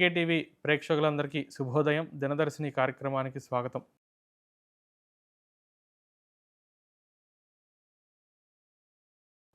YK TV ప్రేక్షకులందరికీ శుభోదయం. దినదర్శిని కార్యక్రమానికి స్వాగతం.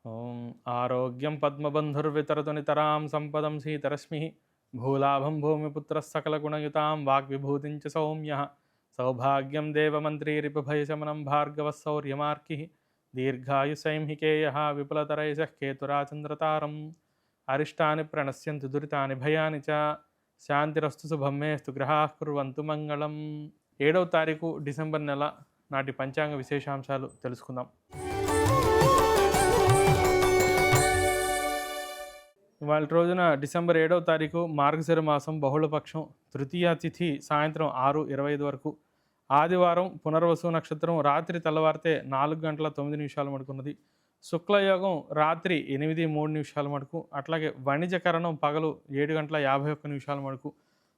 ఓం ఆరోగ్యం పద్మబంధుర్వితరతు నితరాం సంపదం సీతరశ్మి భూలాభం భూమిపుత్రः సకలగుణయుతాం వాగ్విభూతిం చ సౌమ్యః సౌభాగ్యం దేవమంత్రీరిపుభయశమనం భార్గవः శౌర్యమార్కిः దీర్ఘాయుసైంహికేయः విపులతరైషః కేతురాచంద్రతారం అరిష్టాని ప్రణశ్యంతు దురితాని భయాని చ శాంతిరస్తు శుభం మేస్తు గ్రహాః కుర్వంతు మంగళం. 7వ తారీఖు డిసెంబర్ నెల నాటి పంచాంగ విశేషాంశాలు తెలుసుకుందాం. ఇవాళ రోజున డిసెంబర్ 7వ తారీఖు మార్గశిర మాసం బహుళపక్షం తృతీయ తిథి సాయంత్రం 6:25 వరకు, ఆదివారం పునర్వసు నక్షత్రం రాత్రి తెల్లవారితే 4:09 మటుకున్నది. శుక్లయోగం రాత్రి 8:03 మటుకు, అట్లాగే వణిజకరణం పగలు 7:51 మటుకు,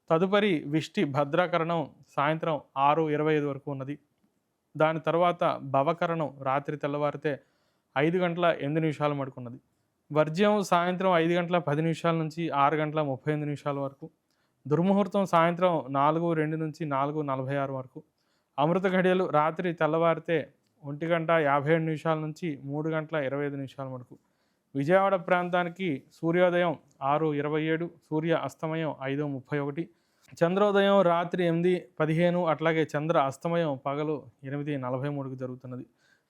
తదుపరి విష్టి భద్రాకరణం సాయంత్రం 6:25 వరకు ఉన్నది. దాని తర్వాత భవకరణం రాత్రి తెల్లవారితే 5:08 మటుకున్నది. వర్జ్యం సాయంత్రం 5:10 నుంచి 6:35 వరకు, దుర్ముహూర్తం సాయంత్రం 4:02 నుంచి 4:46 వరకు, అమృత ఘడియలు రాత్రి తెల్లవారితే 1:57 నుంచి 3:25 వరకు. విజయవాడ ప్రాంతానికి సూర్యోదయం 6:27, సూర్య అస్తమయం 5:31, చంద్రోదయం రాత్రి 8:15, అట్లాగే చంద్ర అస్తమయం పగలు 8:43 జరుగుతున్నది.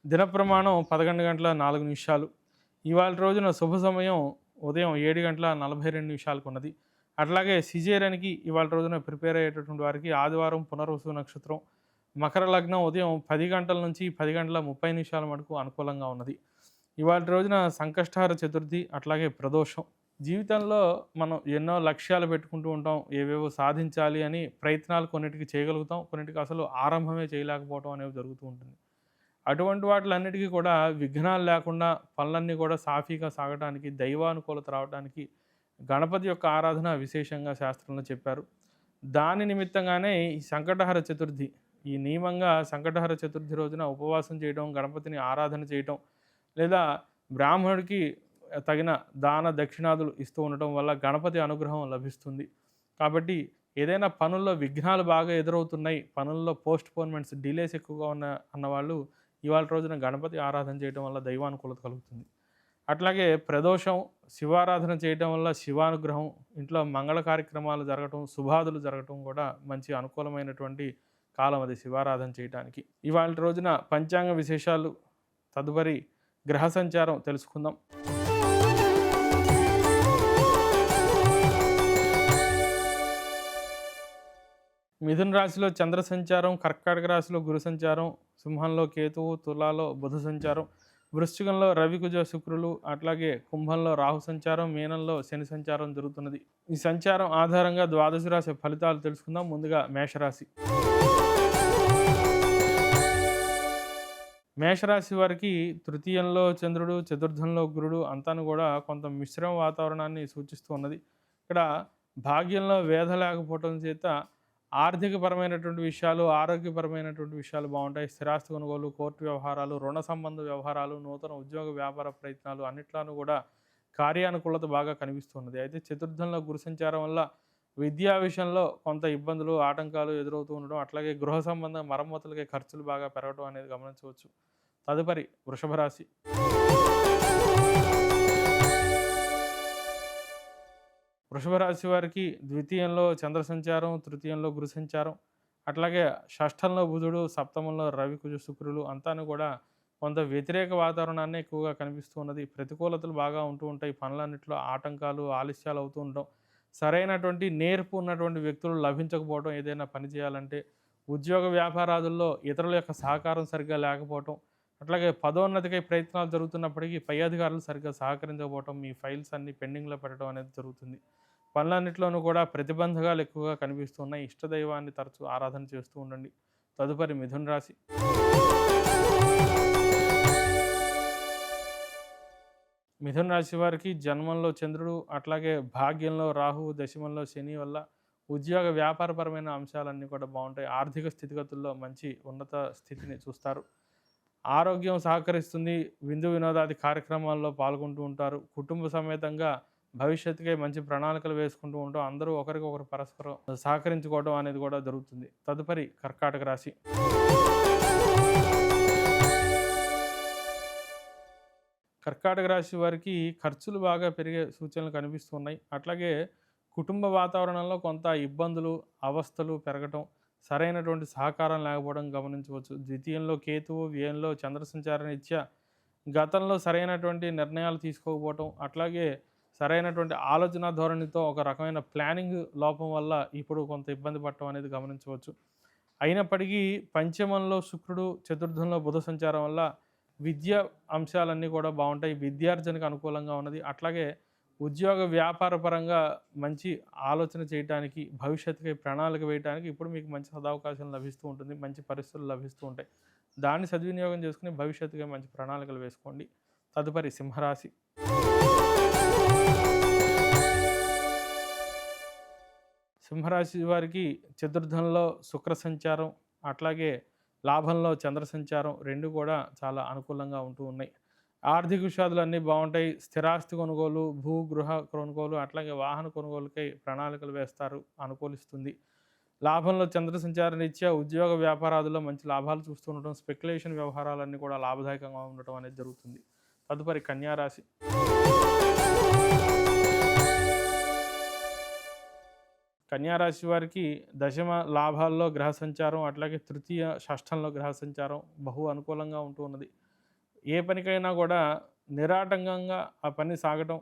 దిన ప్రమాణం 11:04. ఇవాళ రోజున శుభ సమయం ఉదయం 7:42 ఉన్నది. అట్లాగే సిజేరియన్కి ఇవాళ రోజున ప్రిపేర్ అయ్యేటటువంటి వారికి ఆదివారం పునర్వసు నక్షత్రం, మకర లగ్నం ఉదయం 10 గంటల నుంచి 10:30 మటుకు అనుకూలంగా ఉన్నది. ఇవాళ రోజున సంకష్టహార చతుర్థి, అట్లాగే ప్రదోషం. జీవితంలో మనం ఎన్నో లక్ష్యాలు పెట్టుకుంటూ ఉంటాం, ఏవేవో సాధించాలి అని ప్రయత్నాలు కొన్నిటికి చేయగలుగుతాం, కొన్నిటికి అసలు ఆరంభమే చేయలేకపోవడం అనేవి జరుగుతూ ఉంటుంది. అటువంటి వాటిలన్నిటికీ కూడా విఘ్నాలు లేకుండా పనులన్నీ కూడా సాఫీగా సాగడానికి, దైవానుకూలత రావడానికి గణపతి యొక్క ఆరాధన విశేషంగా శాస్త్రంలో చెప్పారు. దాని నిమిత్తంగానే ఈ సంకటహర చతుర్థి, ఈ నియమంగా సంకటహర చతుర్థి రోజున ఉపవాసం చేయడం, గణపతిని ఆరాధన చేయటం, లేదా బ్రాహ్మణుడికి తగిన దాన దక్షిణాదులు ఇస్తూ ఉండటం వల్ల గణపతి అనుగ్రహం లభిస్తుంది. కాబట్టి ఏదైనా పనుల్లో విఘ్నాలు బాగా ఎదురవుతున్నాయి, పనుల్లో పోస్ట్ పోన్మెంట్స్, డిలేస్ ఎక్కువగా అన్నవాళ్ళు ఇవాళ రోజున గణపతి ఆరాధన చేయడం వల్ల దైవానుకూలత కలుగుతుంది. అట్లాగే ప్రదోషం శివారాధన చేయడం వల్ల శివానుగ్రహం, ఇంట్లో మంగళ కార్యక్రమాలు జరగటం, శుభాదులు జరగటం కూడా మంచి అనుకూలమైనటువంటి కాలం అది శివారాధన చేయడానికి. ఇవాళ రోజున పంచాంగ విశేషాలు, తదుపరి గ్రహ సంచారం తెలుసుకుందాం. మిథున రాశిలో చంద్ర సంచారం, కర్కాటక రాశిలో గురు సంచారం, సింహంలో కేతువు, తులాలో బుధ సంచారం, వృశ్చికంలో రవి కుజ శుక్రులు, అట్లాగే కుంభంలో రాహు సంచారం, మీనంలో శని సంచారం జరుగుతున్నది. ఈ సంచారం ఆధారంగా ద్వాదశ రాశి ఫలితాలు తెలుసుకుందాం. ముందుగా మేషరాశి. మేషరాశి వారికి తృతీయంలో చంద్రుడు, చతుర్థంలో గురుడు అంతాను కూడా కొంత మిశ్రమ వాతావరణాన్ని సూచిస్తూ ఉన్నది. ఇక్కడ భాగ్యంలో వేధ లేకపోవడం చేత ఆర్థికపరమైనటువంటి విషయాలు, ఆరోగ్యపరమైనటువంటి విషయాలు బాగుంటాయి. స్థిరాస్తి కొనుగోలు, కోర్టు వ్యవహారాలు, రుణ సంబంధ వ్యవహారాలు, నూతన ఉద్యోగ వ్యాపార ప్రయత్నాలు అన్నిట్లోనూ కూడా కార్యానుకూలత బాగా కనిపిస్తున్నది. అయితే చతుర్థంలో గురు సంచారం వల్ల విద్యా విషయంలో కొంత ఇబ్బందులు, ఆటంకాలు ఎదురవుతూ ఉండడం, అట్లాగే గృహ సంబంధ మరమ్మతులకి ఖర్చులు బాగా పెరగడం అనేది గమనించవచ్చు. తదుపరి వృషభ రాశి. వృషభ రాశి వారికి ద్వితీయంలో చంద్ర సంచారం, తృతీయంలో గురు సంచారం, అట్లాగే షష్ఠంలో బుధుడు, సప్తమంలో రవి కుజ శుక్రులు అంతాను కూడా కొంత వ్యతిరేక వాతావరణాన్ని ఎక్కువగా కనిపిస్తూ ఉన్నది. ప్రతికూలతలు బాగా ఉంటూ ఉంటాయి. పనులన్నింటిలో ఆటంకాలు, ఆలస్యాలు అవుతూ ఉండడం, సరైనటువంటి నేర్పు ఉన్నటువంటి వ్యక్తులు లభించకపోవడం, ఏదైనా పని చేయాలంటే ఉద్యోగ వ్యాపారాదుల్లో ఇతరుల యొక్క సహకారం సరిగ్గా లేకపోవటం, అట్లాగే పదోన్నతికై ప్రయత్నాలు జరుగుతున్నప్పటికీ పై అధికారులు సరిగ్గా సహకరించకపోవటం, మీ ఫైల్స్ అన్ని పెండింగ్లో పెట్టడం అనేది జరుగుతుంది. పనులన్నింటిలోనూ కూడా ప్రతిబంధకాలు ఎక్కువగా కనిపిస్తున్నాయి. ఇష్టదైవాన్ని తరచూ ఆరాధన చేస్తూ ఉండండి. తదుపరి మిథున రాశి. మిథున రాశి వారికి జన్మంలో చంద్రుడు, అట్లాగే భాగ్యంలో రాహువు, దశమంలో శని వల్ల ఉద్యోగ వ్యాపారపరమైన అంశాలన్నీ కూడా బాగుంటాయి. ఆర్థిక స్థితిగతుల్లో మంచి ఉన్నత స్థితిని చూస్తారు. ఆరోగ్యం సహకరిస్తుంది. విందు వినోదాది కార్యక్రమాల్లో పాల్గొంటూ ఉంటారు. కుటుంబ సమేతంగా భవిష్యత్తుకై మంచి ప్రణాళికలు వేసుకుంటూ ఉంటాం. అందరూ ఒకరికొకరు పరస్పరం సహకరించుకోవడం అనేది కూడా జరుగుతుంది. తదుపరి కర్కాటక రాశి. కర్కాటక రాశి వారికి ఖర్చులు బాగా పెరిగే సూచనలు కనిపిస్తున్నాయి. అట్లాగే కుటుంబ వాతావరణంలో కొంత ఇబ్బందులు, అవస్థలు పెరగటం, సరైనటువంటి సహకారం లేకపోవడం గమనించవచ్చు. ద్వితీయంలో కేతువు, వ్యయంలో చంద్ర సంచారం రీత్యా గతంలో సరైనటువంటి నిర్ణయాలు తీసుకోకపోవటం, అట్లాగే సరైనటువంటి ఆలోచన ధోరణితో ఒక రకమైన ప్లానింగ్ లోపం వల్ల ఇప్పుడు కొంత ఇబ్బంది పడటం అనేది గమనించవచ్చు. అయినప్పటికీ పంచమంలో శుక్రుడు, చతుర్థంలో బుధ సంచారం వల్ల విద్యా అంశాలన్నీ కూడా బాగుంటాయి. విద్యార్జనకు అనుకూలంగా ఉన్నది. అట్లాగే ఉద్యోగ వ్యాపార పరంగా మంచి ఆలోచన చేయటానికి, భవిష్యత్తుకి ప్రణాళిక వేయడానికి ఇప్పుడు మీకు మంచి సదవకాశం లభిస్తూ ఉంటుంది. మంచి పరిస్థితులు లభిస్తూ ఉంటాయి. దాన్ని సద్వినియోగం చేసుకుని భవిష్యత్తుకి మంచి ప్రణాళికలు వేసుకోండి. తదుపరి సింహరాశి. సింహరాశి వారికి చతుర్థంలో శుక్ర సంచారం, అట్లాగే లాభంలో చంద్ర సంచారం రెండు కూడా చాలా అనుకూలంగా ఉంటూ ఉన్నాయి. ఆర్థిక విషయాలు అన్నీ బాగుంటాయి. స్థిరాస్తి కొనుగోలు, భూగృహ కొనుగోలు, అట్లాగే వాహన కొనుగోలుకై ప్రణాళికలు వేస్తారు, అనుకూలిస్తుంది. లాభంలో చంద్ర సంచారం రీత్యా ఉద్యోగ వ్యాపారాదుల్లో మంచి లాభాలు చూస్తూ ఉండటం, స్పెక్యులేషన్ వ్యవహారాలన్నీ కూడా లాభదాయకంగా ఉండటం అనేది జరుగుతుంది. తదుపరి కన్యారాశి. కన్యారాశి వారికి దశమ లాభాల్లో గ్రహ సంచారం, అట్లాగే తృతీయ షష్ఠంలో గ్రహ సంచారం బహు అనుకూలంగా ఉంటూ ఉన్నది. ఏ పనికైనా కూడా నిరాటంకంగా ఆ పని సాగటం,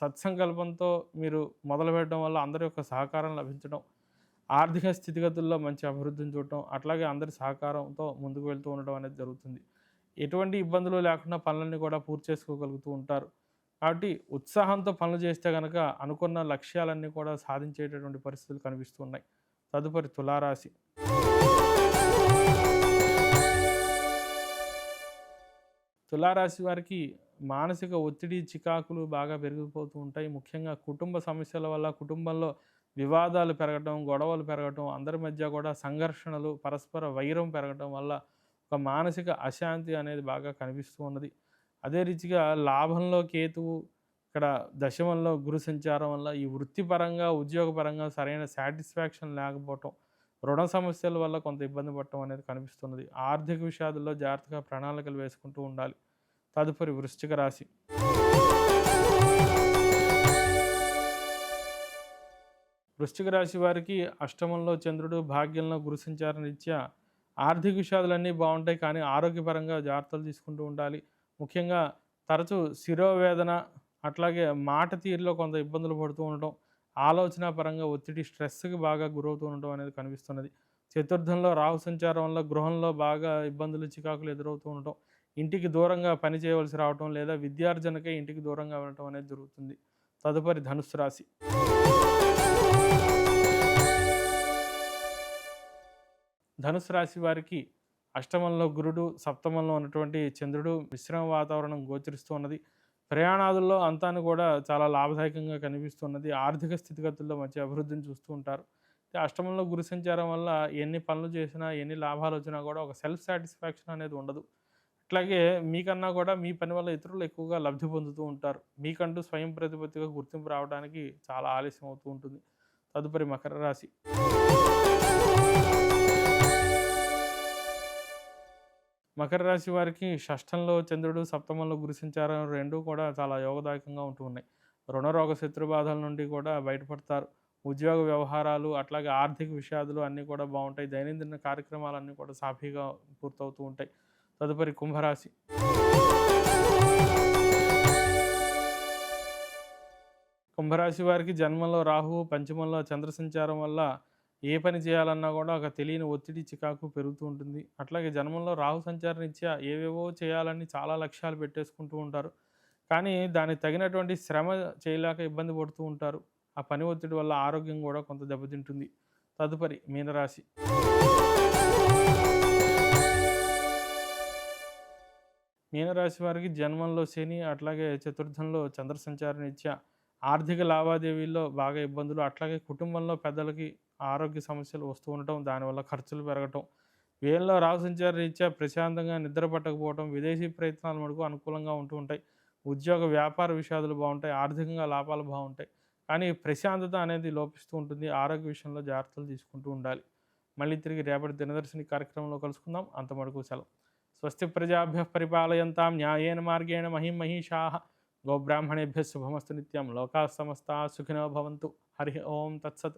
సత్సంకల్పంతో మీరు మొదలుపెట్టడం వల్ల అందరి యొక్క సహకారం లభించడం, ఆర్థిక స్థితిగతుల్లో మంచి అభివృద్ధిని చూడటం, అట్లాగే అందరి సహకారంతో ముందుకు వెళ్తూ ఉండడం అనేది జరుగుతుంది. ఎటువంటి ఇబ్బందులు లేకుండా పనులన్నీ కూడా పూర్తి చేసుకోగలుగుతూ ఉంటారు. కాబట్టి ఉత్సాహంతో పనులు చేస్తే కనుక అనుకున్న లక్ష్యాలన్నీ కూడా సాధించేటటువంటి పరిస్థితులు కనిపిస్తున్నాయి. తదుపరి తులారాశి. తులారాశి వారికి మానసిక ఒత్తిడి, చికాకులు బాగా పెరిగిపోతూ ఉంటాయి. ముఖ్యంగా కుటుంబ సమస్యల వల్ల కుటుంబంలో వివాదాలు పెరగటం, గొడవలు పెరగటం, అందరి మధ్య కూడా సంఘర్షణలు, పరస్పర వైరం పెరగటం వల్ల ఒక మానసిక అశాంతి అనేది బాగా కనిపిస్తూ ఉన్నది. అదే రీతిగా లాభంలో కేతువు, ఇక్కడ దశమంలో గురు సంచారం వల్ల ఈ వృత్తిపరంగా, ఉద్యోగపరంగా సరైన సాటిస్ఫాక్షన్ లేకపోవటం, రుణ సమస్యల వల్ల కొంత ఇబ్బంది పడటం అనేది కనిపిస్తున్నది. ఆర్థిక విషయాల్లో జాగ్రత్తగా ప్రణాళికలు వేసుకుంటూ ఉండాలి. తదుపరి వృశ్చిక రాశి. వృశ్చిక రాశి వారికి అష్టమంలో చంద్రుడు, భాగ్యంలో గురు సంచారం రీత్యా ఆర్థిక విషయాలన్నీ బాగుంటాయి. కానీ ఆరోగ్యపరంగా జాగ్రత్తలు తీసుకుంటూ ఉండాలి. ముఖ్యంగా తరచూ శిరోవేదన, అట్లాగే మాట తీరులో కొంత ఇబ్బందులు పడుతూ ఉండటం, ఆలోచన పరంగా ఒత్తిడి, స్ట్రెస్కి బాగా గురవుతూ ఉండటం అనేది కనిపిస్తున్నది. చతుర్థంలో రాహు సంచారం వల్ల గృహంలో బాగా ఇబ్బందులు, చికాకులు ఎదురవుతూ ఉండటం, ఇంటికి దూరంగా పని చేయవలసి రావటం, లేదా విద్యార్జనకే ఇంటికి దూరంగా వెళ్ళటం అనేది జరుగుతుంది. తదుపరి ధనుస్సు రాశి. ధనుసు రాశి వారికి అష్టమంలో గురుడు, సప్తమంలో ఉన్నటువంటి చంద్రుడు మిశ్రమ వాతావరణం గోచరిస్తూ ఉన్నది. ప్రయాణాదుల్లో అంతాన్ని కూడా చాలా లాభదాయకంగా కనిపిస్తున్నది. ఆర్థిక స్థితిగతుల్లో మంచి అభివృద్ధిని చూస్తూ ఉంటారు. అష్టమంలో గురు సంచారం వల్ల ఎన్ని పనులు చేసినా, ఎన్ని లాభాలు వచ్చినా కూడా ఒక సెల్ఫ్ సాటిస్ఫాక్షన్ అనేది ఉండదు. అట్లాగే మీకన్నా కూడా మీ పని వల్ల ఇతరులు ఎక్కువగా లబ్ధి పొందుతూ ఉంటారు. మీకంటూ స్వయం ప్రతిపత్తిగా గుర్తింపు రావడానికి చాలా ఆలస్యం అవుతూ ఉంటుంది. తదుపరి మకర రాశి. మకర రాశి వారికి షష్ఠంలో చంద్రుడు, సప్తమంలో గురు సంచారం రెండూ కూడా చాలా యోగదాయకంగా ఉంటూ ఉన్నాయి. రుణరోగ శత్రుబాధల నుండి కూడా బయటపడతారు. ఉద్యోగ వ్యవహారాలు, అట్లాగే ఆర్థిక విషయాలు అన్నీ కూడా బాగుంటాయి. దైనందిన కార్యక్రమాలన్నీ కూడా సాఫీగా పూర్తవుతూ ఉంటాయి. తదుపరి కుంభరాశి. కుంభరాశి వారికి జన్మంలో రాహువు, పంచమంలో చంద్ర సంచారం వల్ల ఏ పని చేయాలన్నా కూడా ఒక తెలియని ఒత్తిడి, చికాకు పెరుగుతూ ఉంటుంది. అట్లాగే జన్మంలో రాహు సంచారం రీత్యా ఏవేవో చేయాలని చాలా లక్ష్యాలు పెట్టేసుకుంటూ ఉంటారు. కానీ దానికి తగినటువంటి శ్రమ చేయలేక ఇబ్బంది పడుతూ ఉంటారు. ఆ పని ఒత్తిడి వల్ల ఆరోగ్యం కూడా కొంత దెబ్బతింటుంది. తదుపరి మీనరాశి. మీనరాశి వారికి జన్మంలో శని, అట్లాగే చతుర్థంలో చంద్ర సంచారం రీత్యా ఆర్థిక లావాదేవీల్లో బాగా ఇబ్బందులు, అట్లాగే కుటుంబంలో పెద్దలకి ఆరోగ్య సమస్యలు వస్తూ ఉండటం, దానివల్ల ఖర్చులు పెరగటం, వేళ్ళలో రాహు సంచార రీత్యా ప్రశాంతంగా నిద్ర పట్టకపోవడం, విదేశీ ప్రయత్నాలు మటుకు అనుకూలంగా ఉంటూ ఉంటాయి. ఉద్యోగ వ్యాపార విషయాలు బాగుంటాయి, ఆర్థికంగా లాభాలు బాగుంటాయి. కానీ ప్రశాంతత అనేది లోపిస్తూ ఉంటుంది. ఆరోగ్య విషయంలో జాగ్రత్తలు తీసుకుంటూ ఉండాలి. మళ్ళీ తిరిగి రేపటి దినదర్శిని కార్యక్రమంలో కలుసుకుందాం. అంతమటుకు సెలవు. స్వస్తి ప్రజాభ్యః పరిపాలయంతాం న్యాయేన మార్గేణ మహిం మహిషాః. గోబ్రాహ్మణేభ్యः శుభమస్తు నిత్యం. లోకాः సమస్తాः సుఖినో భవంతు. హరి ఓం తత్సత్.